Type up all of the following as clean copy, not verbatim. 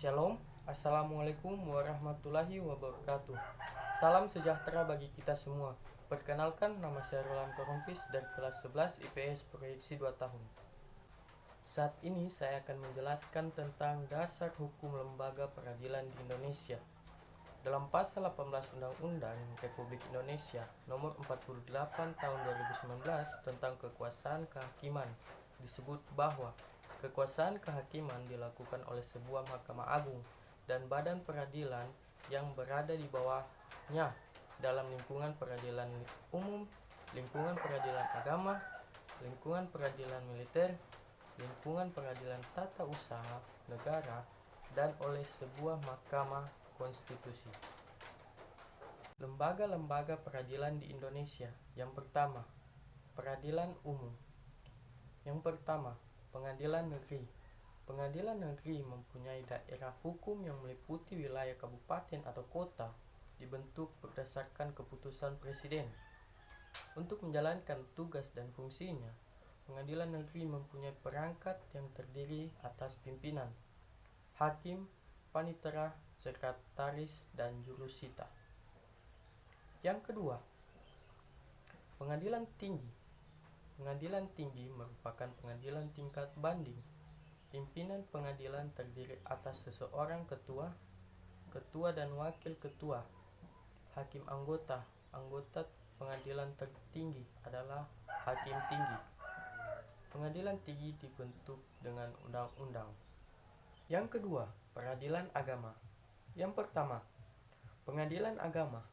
Shalom, Assalamualaikum warahmatullahi wabarakatuh. Salam sejahtera bagi kita semua. Perkenalkan, nama saya Roland Korompis dari kelas 11 IPS proyeksi 2 tahun. Saat ini saya akan menjelaskan tentang dasar hukum lembaga peradilan di Indonesia. Dalam pasal 18 Undang-Undang Republik Indonesia nomor 48 tahun 2019 tentang kekuasaan kehakiman disebut bahwa kekuasaan kehakiman dilakukan oleh sebuah Mahkamah Agung dan badan peradilan yang berada di bawahnya dalam lingkungan peradilan umum, lingkungan peradilan agama, lingkungan peradilan militer, lingkungan peradilan tata usaha negara, dan oleh sebuah mahkamah konstitusi. Lembaga-lembaga peradilan di Indonesia. Yang pertama, peradilan umum. Yang pertama, pengadilan negeri. Pengadilan negeri mempunyai daerah hukum yang meliputi wilayah kabupaten atau kota, dibentuk berdasarkan keputusan presiden. Untuk menjalankan tugas dan fungsinya, pengadilan negeri mempunyai perangkat yang terdiri atas pimpinan, hakim, panitera, sekretaris, dan jurusita. Yang kedua, pengadilan tinggi. Pengadilan tinggi merupakan pengadilan tingkat banding. Pimpinan pengadilan terdiri atas seseorang ketua, ketua dan wakil ketua, hakim anggota. Anggota pengadilan tertinggi adalah hakim tinggi. Pengadilan tinggi dibentuk dengan undang-undang. Yang kedua, peradilan agama. Yang pertama, pengadilan agama.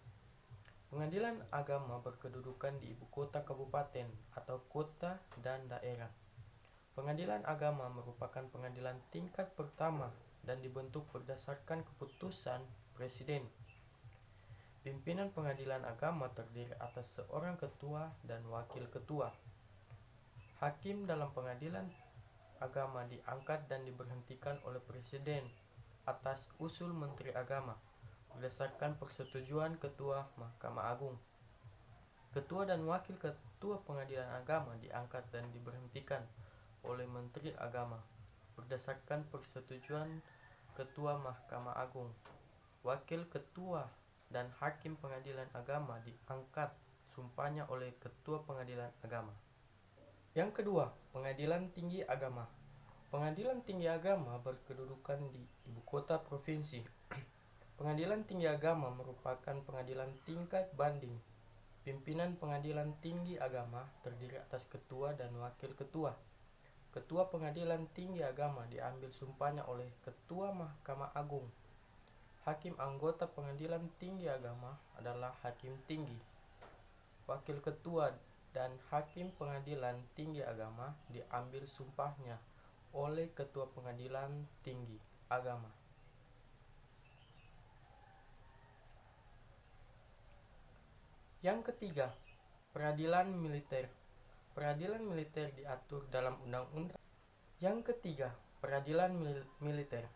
Pengadilan agama berkedudukan di ibu kota kabupaten atau kota dan daerah. Pengadilan agama merupakan pengadilan tingkat pertama dan dibentuk berdasarkan keputusan presiden. Pimpinan pengadilan agama terdiri atas seorang ketua dan wakil ketua. Hakim dalam pengadilan agama diangkat dan diberhentikan oleh presiden atas usul Menteri Agama berdasarkan persetujuan Ketua Mahkamah Agung. Ketua dan wakil ketua pengadilan agama diangkat dan diberhentikan oleh Menteri Agama berdasarkan persetujuan Ketua Mahkamah Agung. Wakil ketua dan hakim pengadilan agama diangkat sumpahnya oleh Ketua Pengadilan Agama. Yang kedua, pengadilan tinggi agama. Pengadilan tinggi agama berkedudukan di ibu kota provinsi. Pengadilan tinggi agama merupakan pengadilan tingkat banding. Pimpinan pengadilan tinggi agama terdiri atas ketua dan wakil ketua. Ketua pengadilan tinggi agama diambil sumpahnya oleh Ketua Mahkamah Agung. Hakim anggota pengadilan tinggi agama adalah hakim tinggi. Wakil ketua dan hakim pengadilan tinggi agama diambil sumpahnya oleh Ketua Pengadilan Tinggi Agama. Yang ketiga, peradilan militer. Peradilan militer diatur dalam undang-undang. Yang ketiga, peradilan militer.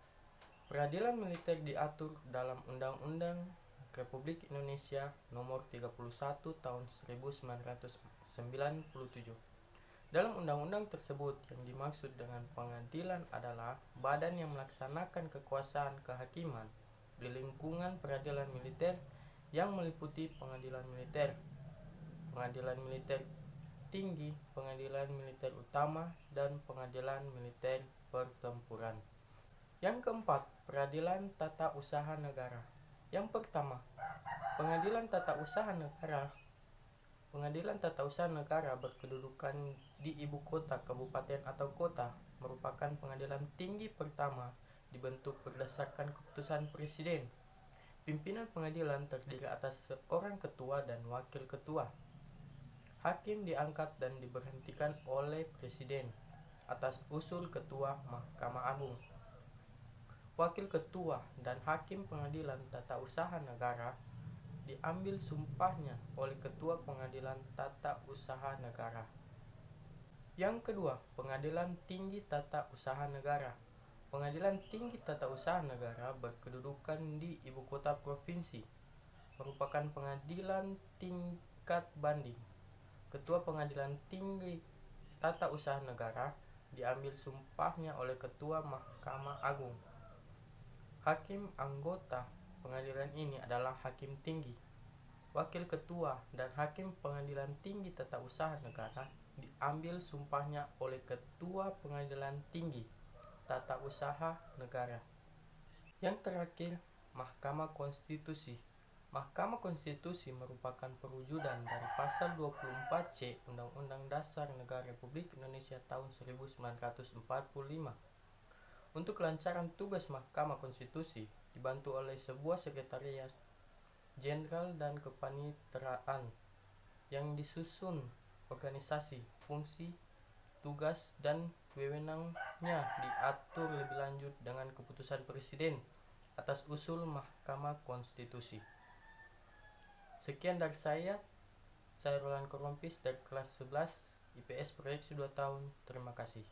Peradilan militer diatur dalam Undang-Undang Republik Indonesia Nomor 31 Tahun 1997. Dalam undang-undang tersebut, yang dimaksud dengan pengadilan adalah badan yang melaksanakan kekuasaan kehakiman di lingkungan peradilan militer yang meliputi pengadilan militer, pengadilan militer tinggi, pengadilan militer utama, dan pengadilan militer pertempuran. Yang keempat, peradilan tata usaha negara. Yang pertama, pengadilan tata usaha negara. Pengadilan tata usaha negara berkedudukan di ibu kota, kabupaten atau kota, merupakan pengadilan tinggi pertama, dibentuk berdasarkan keputusan presiden. Pimpinan pengadilan terdiri atas seorang ketua dan wakil ketua. Hakim diangkat dan diberhentikan oleh presiden atas usul Ketua Mahkamah Agung. Wakil ketua dan hakim pengadilan tata usaha negara diambil sumpahnya oleh Ketua Pengadilan Tata Usaha Negara. Yang kedua, pengadilan tinggi tata usaha negara. Pengadilan tinggi tata usaha negara berkedudukan di ibu kota provinsi, merupakan pengadilan tingkat banding. Ketua Pengadilan Tinggi Tata Usaha Negara diambil sumpahnya oleh Ketua Mahkamah Agung. Hakim anggota pengadilan ini adalah hakim tinggi, wakil ketua, dan hakim pengadilan tinggi tata usaha negara diambil sumpahnya oleh ketua pengadilan tinggi tata usaha negara. Yang terakhir, Mahkamah Konstitusi. Mahkamah Konstitusi merupakan perwujudan dari pasal 24C Undang-Undang Dasar Negara Republik Indonesia tahun 1945. Untuk kelancaran tugas Mahkamah Konstitusi dibantu oleh sebuah sekretariat jenderal dan kepaniteraan yang disusun organisasi, fungsi, tugas, dan wewenangnya diatur lebih lanjut dengan keputusan Presiden atas usul Mahkamah Konstitusi. Sekian dari saya Roland Korompis dari kelas 11 IPS proyeksi 2 tahun. Terima kasih.